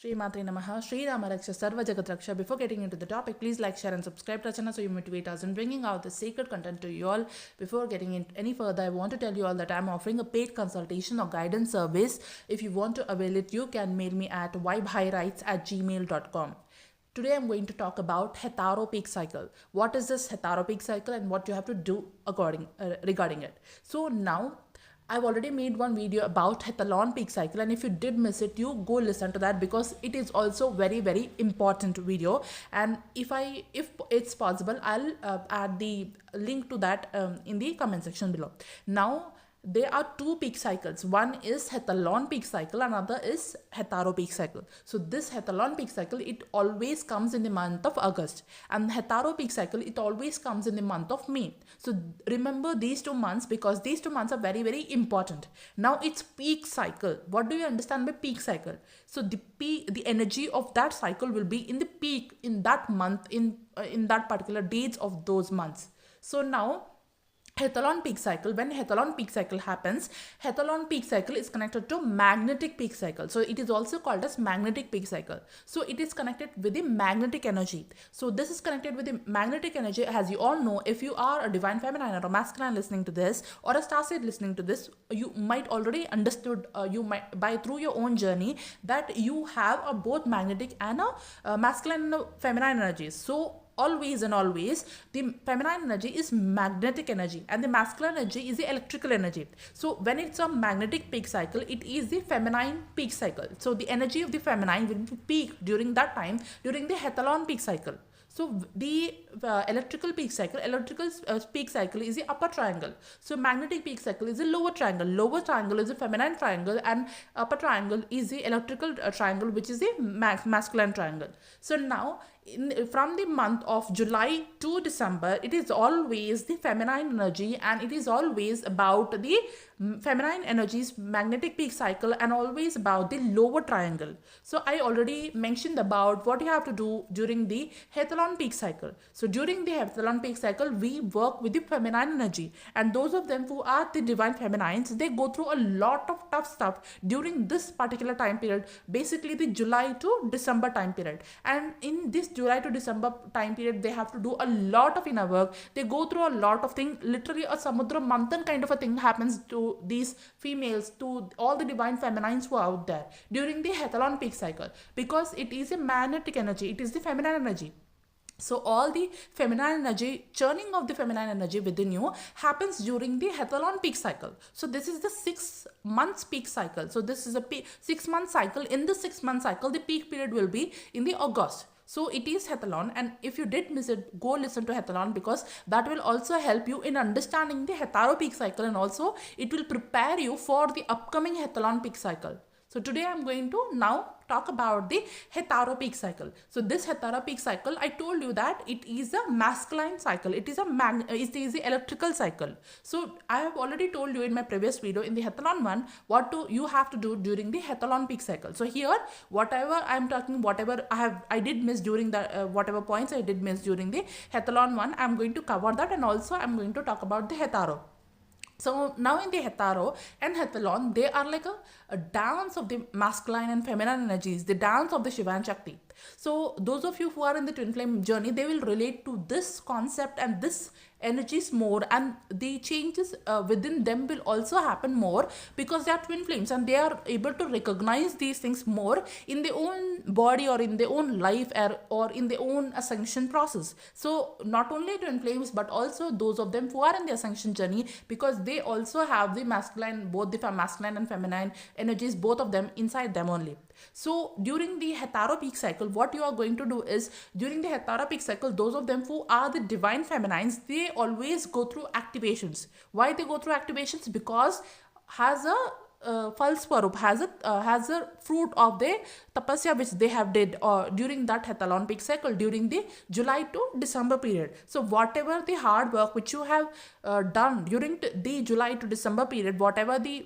Shri Matre Namaha, Shri Rama Raksha, Sarva Jagat Raksha. Before getting into the topic, please like, share and subscribe to our channel so you motivate us in bringing out the sacred content to you all. Before getting in any further, I want to tell you all that I am offering a paid consultation or guidance service. If you want to avail it, you can mail me at vibehighrights@gmail.com. Today I'm going to talk about Hetero peak cycle. What is this Hetero peak cycle and what you have to do regarding it. So now I've already made one video about Hethalon peak cycle, and if you did miss it, you go listen to that because it is also very important video. And if it's possible, I'll add the link to that in the comment section below. Now there are two peak cycles. One is Hethalon peak cycle, another is Hetero peak cycle. So this Hethalon peak cycle, it always comes in the month of August, and Hetero peak cycle, it always comes in the month of May. So remember these 2 months because these 2 months are very important. Now it's peak cycle. What do you understand by peak cycle? So the energy of that cycle will be in the peak in that month, in that particular dates of those months. So now Hethalon peak cycle, when Hethalon peak cycle happens, Hethalon peak cycle is connected to magnetic peak cycle. So it is also called as magnetic peak cycle. So it is connected with the magnetic energy. So this is connected with the magnetic energy. As you all know, if you are a divine feminine or a masculine listening to this, or a starseed listening to this, you might already understood, you might by through your own journey, that you have a both magnetic and a masculine and a feminine energies. So always the feminine energy is magnetic energy and the masculine energy is the electrical energy. So when it's a magnetic peak cycle, it is the feminine peak cycle. So the energy of the feminine will peak during that time, during the Hethalon peak cycle. So the electrical peak cycle is the upper triangle. So magnetic peak cycle is the lower triangle. Lower triangle is the feminine triangle and upper triangle is the electrical triangle, which is the masculine triangle. So now from the month of July to December, it is always the feminine energy and it is always about the feminine energies magnetic peak cycle and always about the lower triangle. So I already mentioned about what you have to do during the Hethalon peak cycle. So during the Hethalon peak cycle, we work with the feminine energy, and those of them who are the divine feminines, they go through a lot of tough stuff during this particular time period, basically the July to December time period. And in this July to December time period, they have to do a lot of inner work. They go through a lot of things. Literally a samudra manthan kind of a thing happens to these females, to all the divine feminines who are out there during the Hethalon peak cycle, because it is a magnetic energy, it is the feminine energy. So all the feminine energy, churning of the feminine energy within you happens during the Hethalon peak cycle. So this is the 6 months peak cycle. So this is a 6-month cycle. In the 6-month cycle, the peak period will be in the August. So it is Hethalon, and if you did miss it, go listen to Hethalon because that will also help you in understanding the Hetero peak cycle, and also it will prepare you for the upcoming Hethalon peak cycle. So today I'm going to now talk about the Hetero peak cycle. So this Hetero peak cycle, I told you that it is a masculine cycle. It is the electrical cycle. So I have already told you in my previous video in the Hethalon one what you have to do during the Hethalon peak cycle. So here whatever I'm talking, whatever I did miss during the whatever points I did miss during the Hethalon one, I'm going to cover that, and also I'm going to talk about the Hetero. So now in the Hetero and Hethalon, they are like a dance of the masculine and feminine energies, the dance of the shivshakti. So those of you who are in the twin flame journey, they will relate to this concept and this energies more, and the changes within them will also happen more because they are twin flames and they are able to recognize these things more in their own body or in their own life or in their own ascension process. So not only twin flames but also those of them who are in the ascension journey, because they also have the masculine, both the masculine and feminine energies, both of them inside them only. So during the Hetero peak cycle, what you are going to do is, during the Hetero peak cycle, those of them who are the divine feminines, they always go through activations. Why they go through activations? Because has a Falswarup, has a fruit of the tapasya which they have did during that Hethalon peak cycle, during the July to December period. So whatever the hard work which you have done during the July to December period, whatever the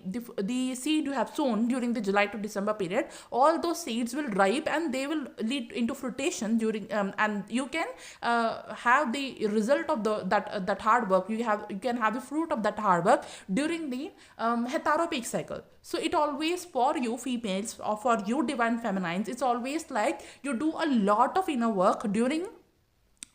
seed you have sown during the July to December period, all those seeds will ripe and they will lead into fruition during and you can have the result of that hard work. You can have the fruit of that hard work during the Hetero peak cycle. So it always, for you females or for you divine feminines, it's always like you do a lot of inner work during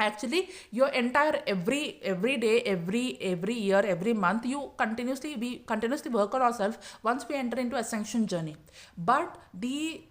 actually your entire every day, every year, every month. You continuously work on ourselves once we enter into ascension journey. But the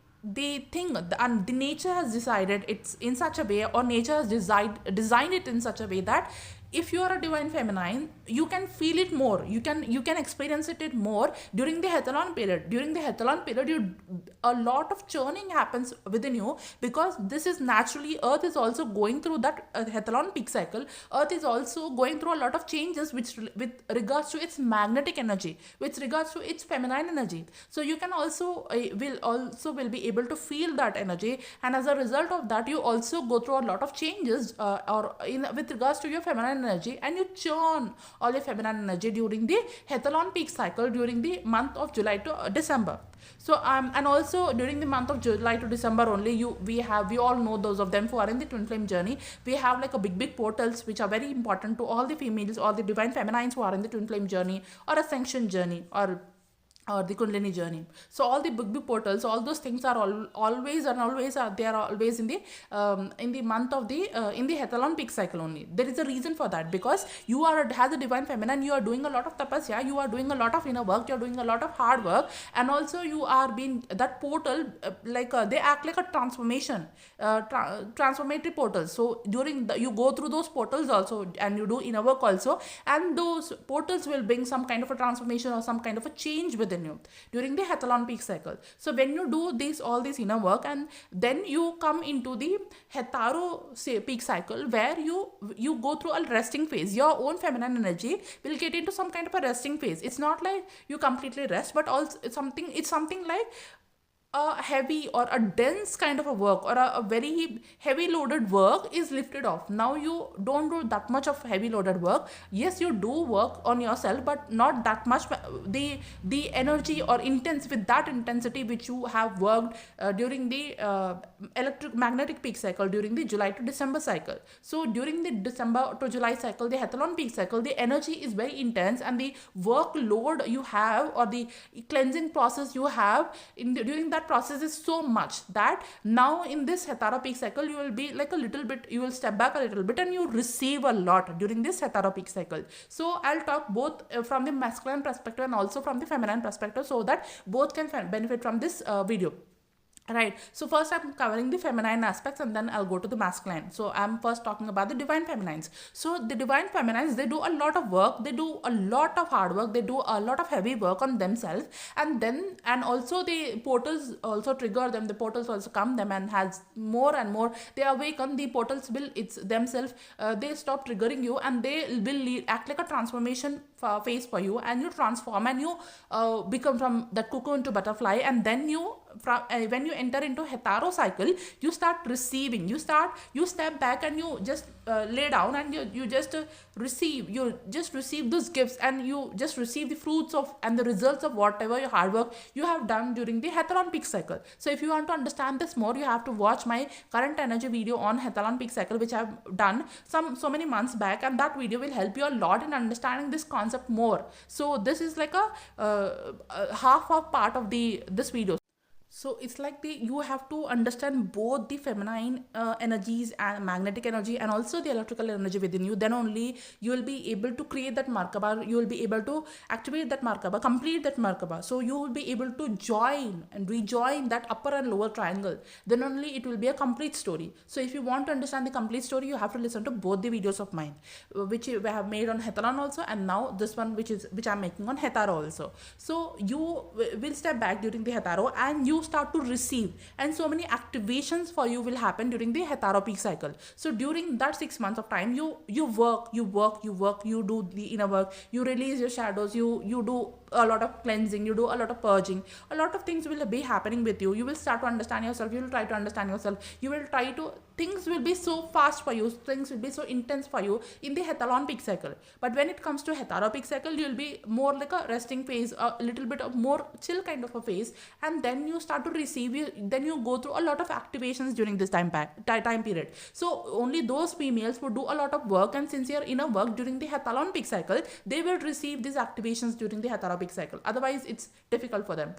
thing, and the nature has decided it's in such a way, or nature has designed it in such a way that if you are a divine feminine, you can feel it more, you can experience it more during the hethalon period. During the hethalon period, a lot of churning happens within you, because this is naturally, earth is also going through that hethalon peak cycle. Earth is also going through a lot of changes with regards to its magnetic energy, with regards to its feminine energy. So you can also will be able to feel that energy, and as a result of that, you also go through a lot of changes with regards to your feminine energy, and you churn all your feminine energy during the hethalon peak cycle during the month of July to December. So and also during the month of July to December only, we all know, those of them who are in the twin flame journey, we have like a big portals which are very important to all the females, all the divine feminines who are in the twin flame journey or ascension journey or the kundalini journey. So all the big portals, all those things are always they are always in the month of the in the hethalon peak cycle only. There is a reason for that, because you has a divine feminine, you are doing a lot of tapasya, you are doing a lot of inner work, you are doing a lot of hard work, and also you are being that portal, they act like a transformation, transformative portals. So during you go through those portals also, and you do inner work also, and those portals will bring some kind of a transformation or some kind of a change within you during the hethalon peak cycle. So when you do all this inner work, and then you come into the hetero peak cycle, where you go through a resting phase. Your own feminine energy will get into some kind of a resting phase. It's not like you completely rest, but also it's something like a heavy or a dense kind of a work, or a very heavy loaded work is lifted off. Now you don't do that much of heavy loaded work. Yes, you do work on yourself, but not that much. The energy or with that intensity which you have worked during the magnetic peak cycle, during the July to December cycle. So during the December to July cycle, the hethalon peak cycle, the energy is very intense, and the workload you have, or the cleansing process you have during that process is so much that now in this hetero peak cycle, you will be like a little bit, you will step back a little bit, and you receive a lot during this hetero peak cycle. So I'll talk both from the masculine perspective and also from the feminine perspective, so that both can benefit from this video. Right. So first I'm covering the feminine aspects, and then I'll go to the masculine. So I'm first talking about the divine feminines. So the divine feminines, they do a lot of work, they do a lot of hard work, they do a lot of heavy work on themselves, and also the portals also trigger them. The portals also come them, and has more and more they awaken. The portals will themselves they stop triggering you, and they will act like a transformation phase for you, and you transform, and you become from that cocoon to butterfly, and then when you enter into hetero cycle, you start receiving, you step back, and you just lay down, and you just receive those gifts, and you just receive the fruits of and the results of whatever your hard work you have done during the hethalon peak cycle. So if you want to understand this more, you have to watch my current energy video on hethalon peak cycle, which I've done so many months back, and that video will help you a lot in understanding this concept more. So this is like a half of part of this video. So it's like you have to understand both the feminine energies and magnetic energy, and also the electrical energy within you. Then only you will be able to create that Merkaba. You will be able to activate that Merkaba, complete that Merkaba. So you will be able to join and rejoin that upper and lower triangle. Then only it will be a complete story. So if you want to understand the complete story, you have to listen to both the videos of mine, which we have made on hethalon also, and now this one which I'm making on hetero also. So you will step back during the hetero, and you start to receive, and so many activations for you will happen during the hetero peak cycle. So during that 6 months of time, you work, you do the inner work, you release your shadows, you do a lot of cleansing, you do a lot of purging, a lot of things will be happening with you. You will start to understand yourself, you will try to understand yourself, things will be so fast for you, things will be so intense for you in the hethalon peak cycle. But when it comes to hetero peak cycle, you will be more like a resting phase, a little bit of more chill kind of a phase, and then you start to receive, then you go through a lot of activations during this time period. So only those females who do a lot of work and sincere inner work during the hethalon peak cycle, they will receive these activations during the hetero Heteropic cycle. Otherwise, it's difficult for them.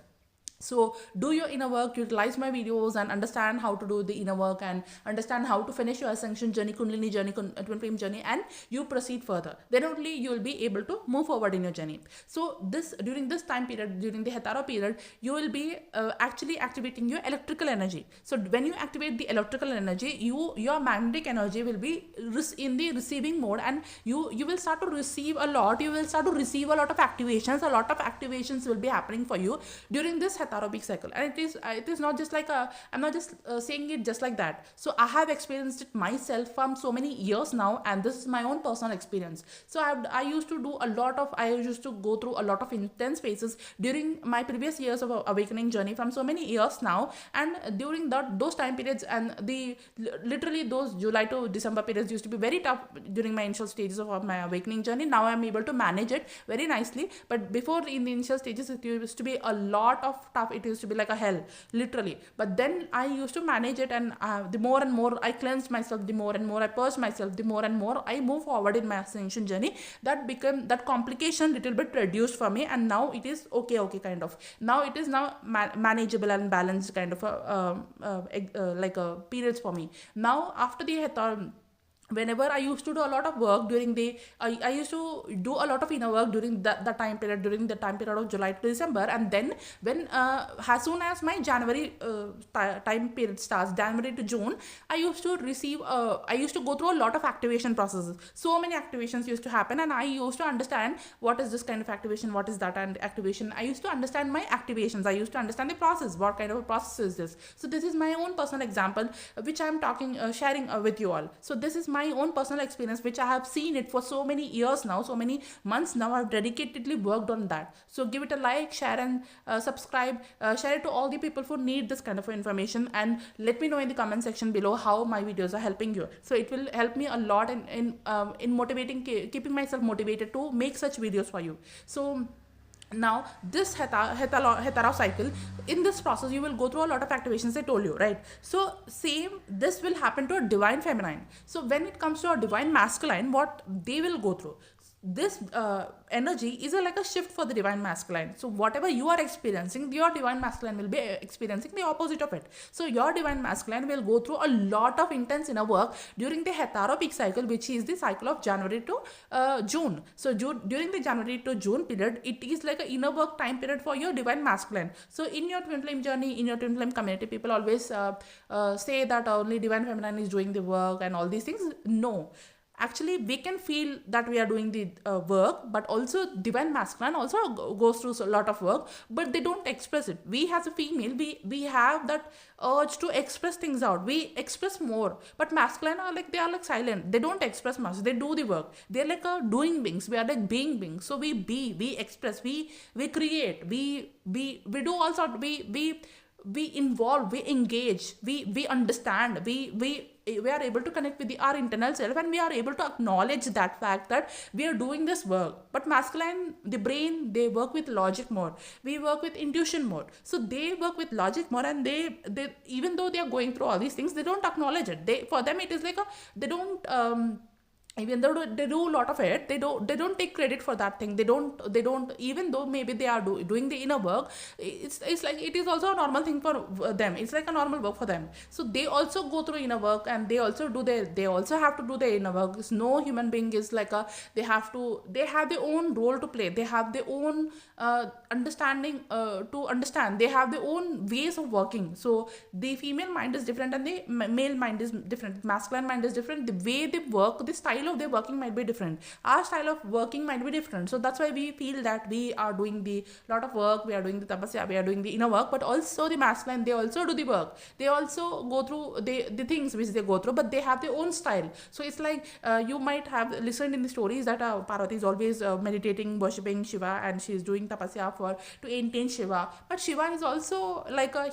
So do your inner work, utilize my videos and understand how to do the inner work and understand how to finish your ascension journey, kundalini journey, twin flame journey, and you proceed further. Then only you will be able to move forward in your journey. So during this time period, during the Hetero period, you will be actually activating your electrical energy. So when you activate the electrical energy, your magnetic energy will be in the receiving mode, and you will start to receive a lot. You will start to receive a lot of activations. A lot of activations will be happening for you during this Heteropic cycle. And it is not just like I'm not just saying it just like that. So I have experienced it myself from so many years now, and this is my own personal experience. So I used to go through a lot of intense phases during my previous years of awakening journey from so many years now. And during those time periods, and literally those July to December periods used to be very tough during my initial stages of my awakening journey. Now I'm able to manage it very nicely, but before, in the initial stages, it used to be a lot of tough. It used to be like a hell, literally. But then I used to manage it, and the more and more I cleansed myself, the more and more I purged myself, the more and more I move forward in my ascension journey. That complication little bit reduced for me, and now it is okay kind of. Now it is manageable and balanced kind of like a periods for me. Now after the whenever I used to do a lot of work during I used to do a lot of inner work during the time period of July to December. And then when as soon as my January time period starts, January to June, I used to go through a lot of activation processes. So many activations used to happen, and I used to understand what is this kind of activation, what is that and activation. I used to understand my activations. I used to understand the process, what kind of a process is this. So this is my own personal example, which I am sharing with you all. So this is my own personal experience, which I have seen it for so many years now, so many months now. I've dedicatedly worked on that. So give it a like, share, and subscribe. Share it to all the people who need this kind of information, and let me know in the comment section below how my videos are helping you. So it will help me a lot in motivating, keeping myself motivated to make such videos for you. So now this hetero cycle, in this process you will go through a lot of activations, I told you, right? So same this will happen to a divine feminine. So when it comes to a divine masculine, what they will go through, this energy is like a shift for the divine masculine. So whatever you are experiencing, your divine masculine will be experiencing the opposite of it. So your divine masculine will go through a lot of intense inner work during the Heteropic cycle, which is the cycle of January to June. So during the January to June period, it is like an inner work time period for your divine masculine. So in your twin flame journey, in your twin flame community, people always say that only divine feminine is doing the work and all these things. No. Actually, we can feel that we are doing the work, but also divine masculine also goes through a lot of work, but they don't express it. We as a female, we have that urge to express things out. We express more, but masculine they are like silent. They don't express much. They do the work. They're like doing beings. We are like being beings. So we express, we create, we do all sort. We involve, we engage, we understand, we are able to connect with our internal self, and we are able to acknowledge that fact that we are doing this work. But masculine, the brain, they work with logic more. We work with intuition more. So they work with logic more, and they even though they are going through all these things, they don't acknowledge it. For them it is like they don't even though they do a lot of it, they don't take credit for that thing. They don't even though maybe they are doing the inner work, it's like it is also a normal thing for them. It's like a normal work for them. So they also go through inner work, and they also have to do their inner work. No human being is like they have their own role to play. They have their own understanding to understand. They have their own ways of working. So the female mind is different, and the male mind is different. Masculine mind is different. The way they work, the style of their working might be different. Our style of working might be different. So that's why we feel that we are doing the lot of work, we are doing the tapasya, we are doing the inner work. But also the masculine, they also do the work. They also go through the things which they go through, but they have their own style. So it's like you might have listened in the stories that Parvati is always meditating, worshipping Shiva, and she is doing tapasya to maintain Shiva. But Shiva is also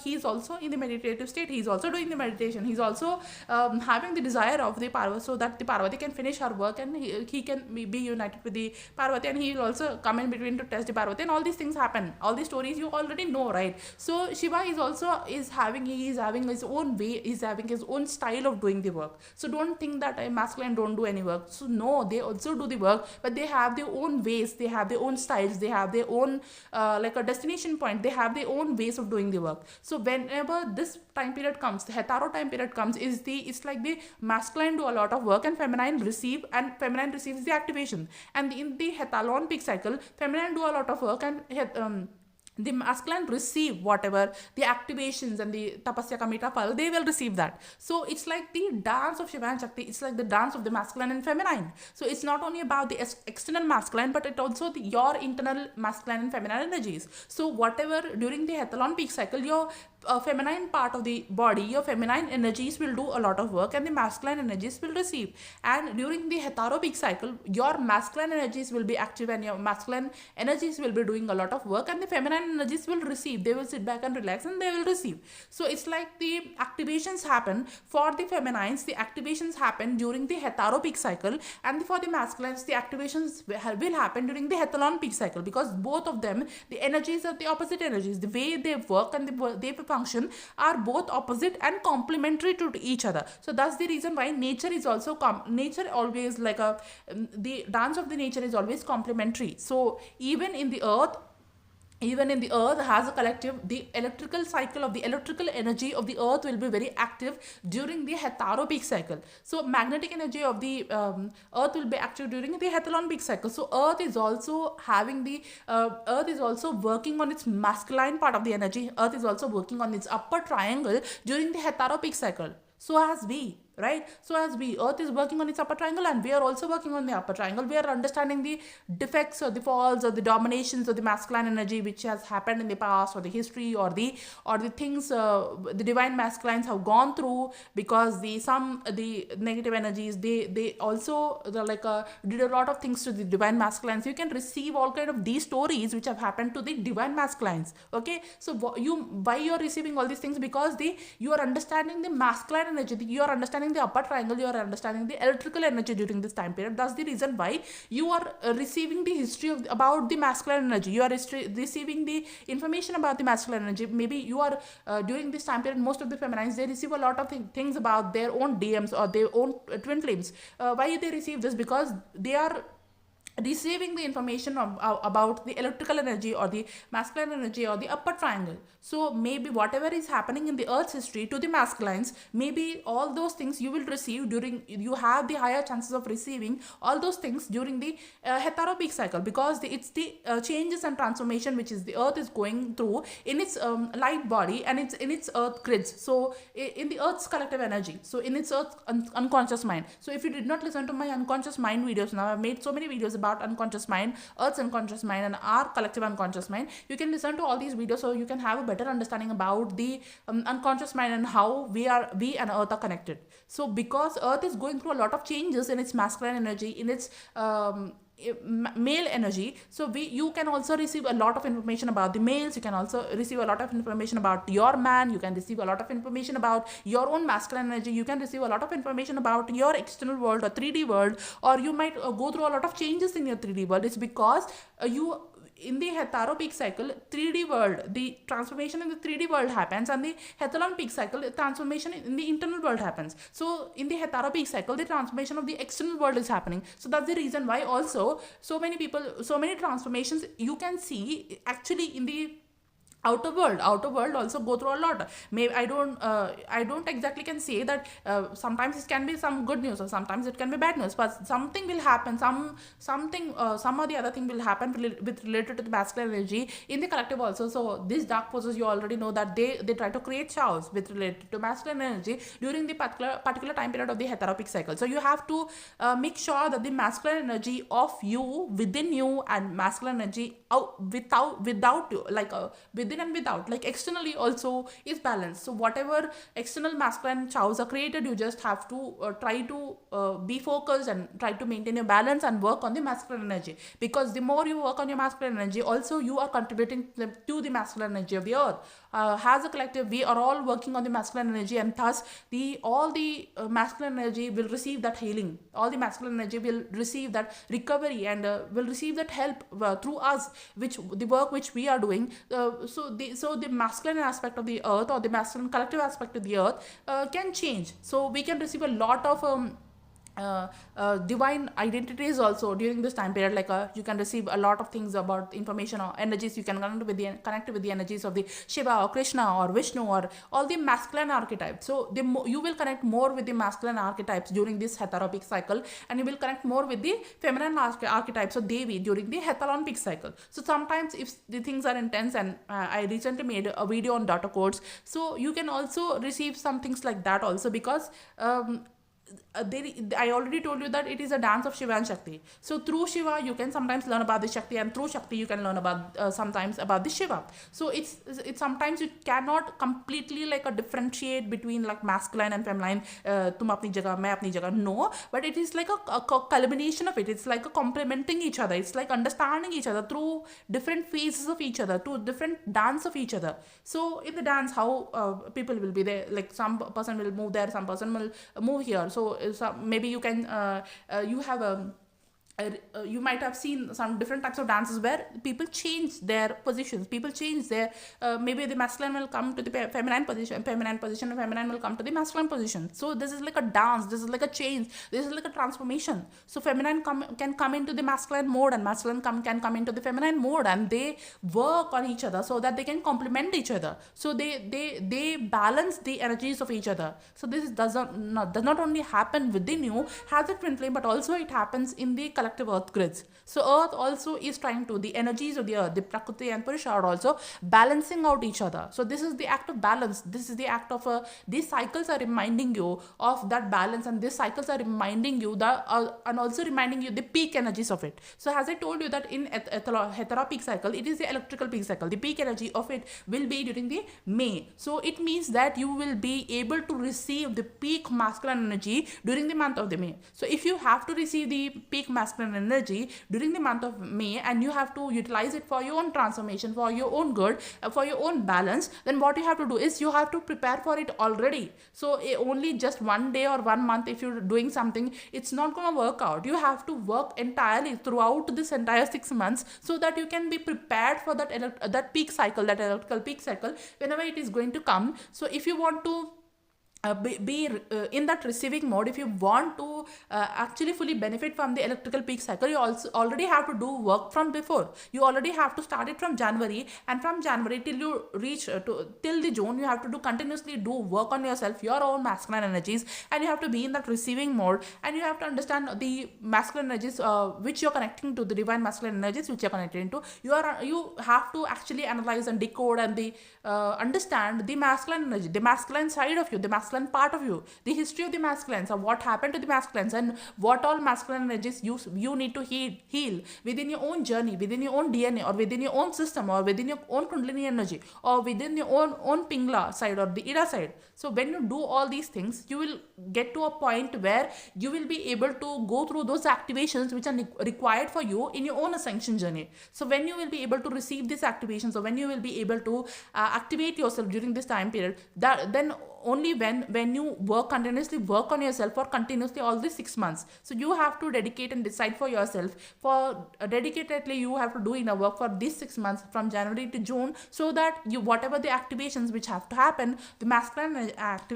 he is also in the meditative state. He is also doing the meditation. He is also having the desire of the Parvati, so that the Parvati can finish finish her work, and he can be united with the Parvati, and he will also come in between to test the Parvati, and all these things happen. All these stories you already know, right? So Shiva is also having his own way, is having his own style of doing the work. So don't think that a masculine don't do any work. So no, they also do the work, but they have their own ways, they have their own styles, they have their own like a destination point, they have their own ways of doing the work. So whenever this time period comes, the hetero time period comes, it's like the masculine do a lot of work and feminine receives the activation. And in the hetalon peak cycle, feminine do a lot of work, and the masculine receive whatever the activations and the tapasya kamita phal, they will receive that. So it's like the dance of Shiva and Shakti, it's like the dance of the masculine and feminine. So it's not only about the external masculine, but it also your internal masculine and feminine energies. So whatever during the hethalon peak cycle, your feminine part of the body, your feminine energies will do a lot of work, and the masculine energies will receive. And during the hetero peak cycle, your masculine energies will be active, and your masculine energies will be doing a lot of work, and the feminine energies will receive. They will sit back and relax, and they will receive. So it's like the activations happen for the feminines, the activations happen during the hetero peak cycle, and for the masculines, the activations will happen during the hethalon peak cycle, because both of them, the energies are the opposite energies. The way they work and they function are both opposite and complementary to each other. So that's the reason why nature is also nature always like the dance of the nature is always complementary. So even in the earth has a collective, the electrical cycle of the electrical energy of the earth will be very active during the hetero peak cycle. So magnetic energy of the earth will be active during the hethalon peak cycle. So earth is also having the earth is also working on its masculine part of the energy. Earth is also working on its upper triangle during the hetero peak cycle. So as we, right? So as earth is working on its upper triangle, and we are also working on the upper triangle. We are understanding the defects or the falls or the dominations of the masculine energy which has happened in the past, or the history, or the things the divine masculines have gone through, because the negative energies, they also did a lot of things to the divine masculines. You can receive all kind of these stories which have happened to the divine masculines. Okay, so why you are receiving all these things? Because you are understanding the masculine energy, you are understanding the upper triangle, you are understanding the electrical energy during this time period. That's the reason why you are receiving the history about the masculine energy. You are receiving the information about the masculine energy. Maybe you are during this time period, most of the feminines, they receive a lot of things about their own DMs or their own twin flames. Why they receive this? Because they are receiving the information about the electrical energy or the masculine energy or the upper triangle. So maybe whatever is happening in the earth's history to the masculines, maybe all those things you will receive you have the higher chances of receiving all those things during the hetero peak cycle, because it's the changes and transformation which is the earth is going through in its light body, and it's in its earth grids. So in the earth's collective energy, so in its earth's unconscious mind. So if you did not listen to my unconscious mind videos, now I've made so many videos about unconscious mind, earth's unconscious mind, and our collective unconscious mind. You can listen to all these videos so you can have a better understanding about the unconscious mind and how we and earth are connected. So because earth is going through a lot of changes in its masculine energy, in its male energy, so you can also receive a lot of information about the males. You can also receive a lot of information about your man. You can receive a lot of information about your own masculine energy. You can receive a lot of information about your external world or 3D world, or you might go through a lot of changes in your 3D world. It's because in the hetero peak cycle, 3D world, the transformation in the 3D world happens, and the hethalon peak cycle, the transformation in the internal world happens. So in the hetero peak cycle, the transformation of the external world is happening. So that's the reason why also so many transformations you can see actually in the outer world also go through a lot. Maybe I don't exactly can say that sometimes it can be some good news or sometimes it can be bad news, but something will happen, some or the other thing will happen related to the masculine energy in the collective also. So these dark forces, you already know that they try to create chaos with related to masculine energy during the particular time period of the hetero peak cycle. So you have to make sure that the masculine energy of you, within you, and masculine energy without you, within and without, like externally also is balanced. So whatever external masculine chows are created, you just have to try to be focused and try to maintain your balance and work on the masculine energy, because the more you work on your masculine energy, also you are contributing to the masculine energy of the earth. As a collective, we are all working on the masculine energy, and thus all the masculine energy will receive that healing. All the masculine energy will receive that recovery, and will receive that help through us, which the work which we are doing. So the masculine aspect of the earth, or the masculine collective aspect of the earth, can change. So we can receive a lot of divine identities also during this time period. Like you can receive a lot of things about information or energies. You can connect with the energies of the Shiva or Krishna or Vishnu or all the masculine archetypes. So you will connect more with the masculine archetypes during this heteropic cycle, and you will connect more with the feminine archetypes of Devi during the heteropic cycle. So sometimes if the things are intense, and I recently made a video on data codes, so you can also receive some things like that also, because I already told you that it is a dance of Shiva and Shakti. So through Shiva you can sometimes learn about the Shakti, and through Shakti you can learn about sometimes about the Shiva. So it's sometimes you cannot completely like a differentiate between like masculine and feminine. Tum apni jagah, main apni jagah. No, but it is like a culmination of it. It's like a complementing each other. It's like understanding each other through different phases of each other, to different dance of each other. So in the dance, how people will be there, like some person will move there, some person will move here. So maybe you can you have a you might have seen some different types of dances where people change their positions, people change their maybe the masculine will come to the feminine position, and feminine will come to the masculine position. So this is like a dance, this is like a change, this is like a transformation. So feminine can come into the masculine mode, and masculine can come into the feminine mode, and they work on each other so that they can complement each other. So they balance the energies of each other. So this does not only happen within you as a twin flame, but also it happens in the collective earth grids. So earth also is trying to, the energies of the earth, the Prakriti and Purusha, are also balancing out each other. So this is the act of balance. This is the act of these cycles are reminding you of that balance, and these cycles are reminding you that and also reminding you the peak energies of it. So as I told you that in heteropeak cycle, it is the electrical peak cycle. The peak energy of it will be during the May. So it means that you will be able to receive the peak masculine energy during the month of the May. So if you have to receive the peak masculine energy during the month of May, and you have to utilize it for your own transformation, for your own good, for your own balance, then what you have to do is you have to prepare for it already. So only just one day or 1 month, if you're doing something, it's not going to work out. You have to work entirely throughout this entire 6 months, so that you can be prepared for that peak cycle, that electrical peak cycle, whenever it is going to come. So if you want to be in that receiving mode, if you want to actually fully benefit from the electrical peak cycle, you also already have to do work from before. You already have to start it from January, and from January till you reach till the June, you have to continuously do work on yourself, your own masculine energies, and you have to be in that receiving mode, and you have to understand the masculine energies which you're connecting to, the divine masculine energies which you're connecting to. You have to actually analyze and decode and understand the masculine energy, the masculine side of you, the masculine part of you, the history of the masculines, or what happened to the masculines, and what all masculine energies you need to heal within your own journey, within your own DNA, or within your own system, or within your own kundalini energy, or within your own pingla side or the Ida side. So when you do all these things, you will get to a point where you will be able to go through those activations which are required for you in your own ascension journey. So when you will be able to receive these activations, or when you will be able to activate yourself during this time period, then only when you continuously work on yourself for continuously all these 6 months. So you have to dedicate and decide for yourself, for dedicatedly you have to do inner work for these 6 months from January to June, so that you, whatever the activations which have to happen, the masculine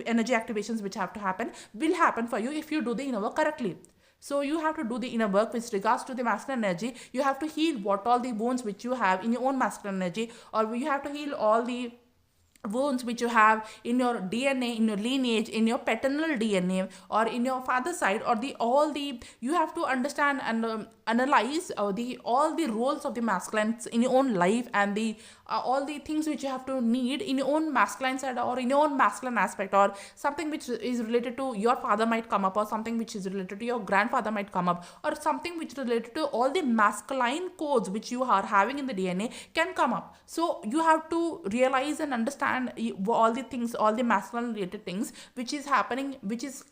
energy activations which have to happen, will happen for you if you do the inner work correctly. So you have to do the inner work with regards to the masculine energy. You have to heal what all the wounds which you have in your own masculine energy, or you have to heal all the wounds which you have in your DNA, in your lineage, in your paternal DNA, or in your father's side, or you have to understand and analyze the all the roles of the masculine in your own life, and the all the things which you have to need in your own masculine side or in your own masculine aspect, or something which is related to your father might come up, or something which is related to your grandfather might come up, or something which is related to all the masculine codes which you are having in the DNA can come up. So you have to realize and understand all the things, all the masculine related things which is happening, which is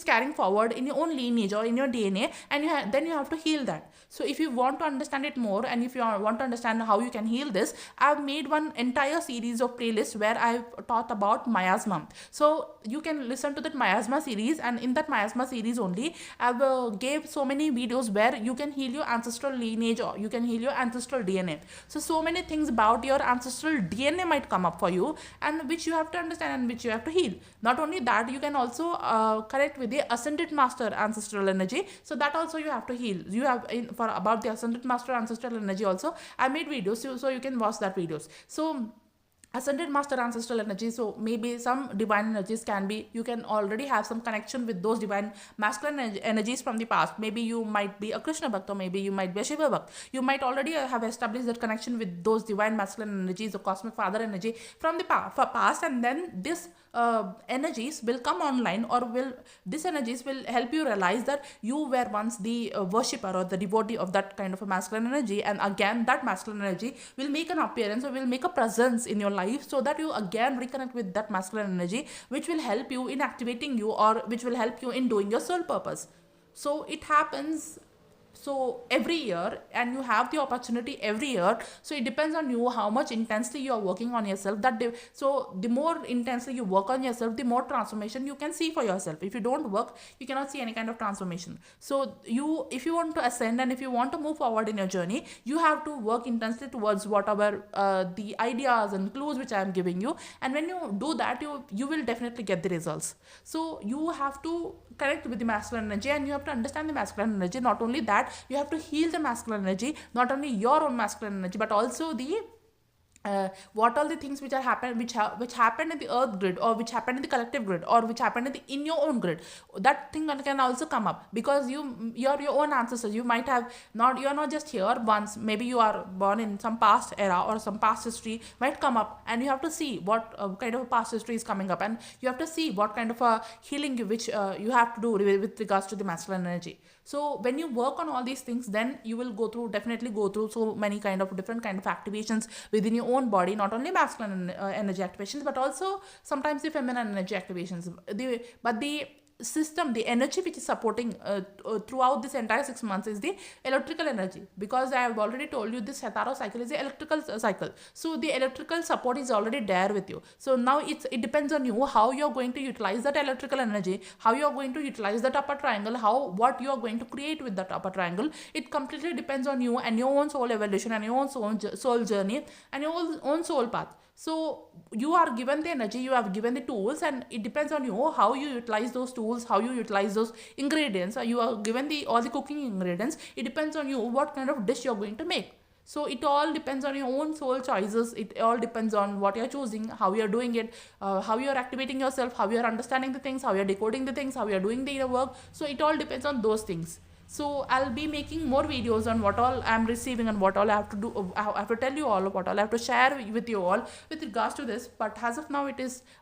carrying forward in your own lineage or in your DNA, and then you have to heal that. So if you want to understand it more, and if you want to understand how you can heal this, I've made one entire series of playlists where I've taught about miasma. So you can listen to that miasma series, and in that miasma series only I've gave so many videos where you can heal your ancestral lineage, or you can heal your ancestral DNA. So many things about your ancestral DNA might come up for you, and which you have to understand and which you have to heal. Not only that, you can also connect with the ascended master ancestral energy, so that also you have to heal. You have for about the ascended master ancestral energy also I made videos, so you can watch that videos. So ascended master ancestral energy, so maybe some divine energies can be, you can already have some connection with those divine masculine energies from the past. Maybe you might be a Krishna Bhakt, or maybe you might be a Shiva Bhakt. You might already have established that connection with those divine masculine energies or cosmic father energy from the past, and then this energies will come online, or these energies will help you realize that you were once the worshipper or the devotee of that kind of a masculine energy, and again that masculine energy will make an appearance or will make a presence in your life, so that you again reconnect with that masculine energy, which will help you in activating you, or which will help you in doing your soul purpose. So it happens so every year, and you have the opportunity every year. So it depends on you how much intensely you are working on yourself. So the more intensely you work on yourself, the more transformation you can see for yourself. If you don't work, you cannot see any kind of transformation. So if you want to ascend, and if you want to move forward in your journey, you have to work intensely towards whatever the ideas and clues which I am giving you. And when you do that, you will definitely get the results. So you have to connect with the masculine energy, and you have to understand the masculine energy. Not only that, you have to heal the masculine energy, not only your own masculine energy, but also the what all the things which are happened, which happened in the earth grid, or which happened in the collective grid, or which happened in your own grid. That thing can also come up, because you're your own ancestors. You might have not, you're not just here once. Maybe you are born in some past era, or some past history might come up, and you have to see what kind of a past history is coming up, and you have to see what kind of a healing which you have to do with regards to the masculine energy. So when you work on all these things, then you will definitely go through so many kind of different kind of activations within your own body, not only masculine energy activations, but also sometimes the feminine energy activations. But the system, the energy which is supporting throughout this entire 6 months is the electrical energy, because I have already told you this Hetero cycle is the electrical cycle. So the electrical support is already there with you. So now it depends on you how you are going to utilize that electrical energy, how you are going to utilize that upper triangle, what you are going to create with that upper triangle. It completely depends on you and your own soul evolution, and your own soul journey, and your own soul path. So you are given the energy, you have given the tools, and it depends on you how you utilize those tools, how you utilize those ingredients. You are given all the cooking ingredients. It depends on you what kind of dish you are going to make. So it all depends on your own soul choices. It all depends on what you are choosing, how you are doing it, how you are activating yourself, how you are understanding the things, how you are decoding the things, how you are doing the inner work. So it all depends on those things. So I'll be making more videos on what all I'm receiving, and what all I have to do. I have to tell you all, what all I have to share with you all with regards to this. But as of now,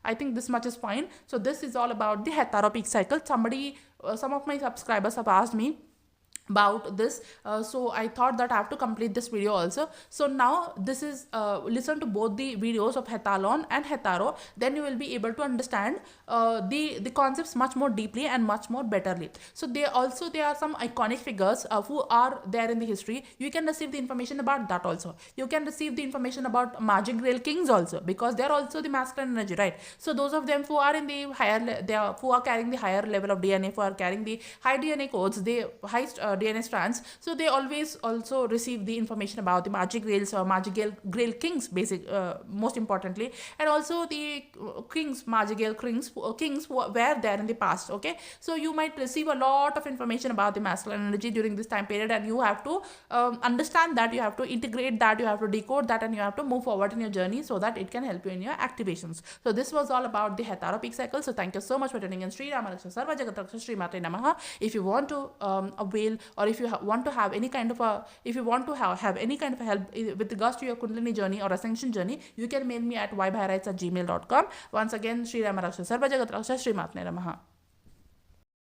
I think this much is fine. So this is all about the Hetero peak cycle. Some of my subscribers have asked me about this, so I thought that I have to complete this video also. So now this is listen to both the videos of Hetalon and Hetero, then you will be able to understand the concepts much more deeply and much more betterly. So there are some iconic figures who are there in the history. You can receive the information about that also. You can receive the information about Magic Grail Kings also, because they are also the masculine energy, right? So those of them who are in the who are carrying the higher level of DNA, who are carrying the high DNA codes, the highest DNA strands, so they always also receive the information about the Magic Grails or Magic Grail Kings, most importantly, and also the kings, Magic Grail kings who were there in the past. Okay, so you might receive a lot of information about the masculine energy during this time period, and you have to understand that, you have to integrate that, you have to decode that, and you have to move forward in your journey so that it can help you in your activations. So this was all about the Hetero peak cycle. So thank you so much for tuning in. Sri Rama Raksha Sarva Jagat Raksha Sri Mate Namaha. If you want to avail or if you want to have any kind of a, if you want to have any kind of a help with regards to your kundalini journey or ascension journey, you can mail me at ybhairites@gmail.com. Once again, Shri Rama Raksha Sarva Jagat Raksha, Shri Matne Namaha.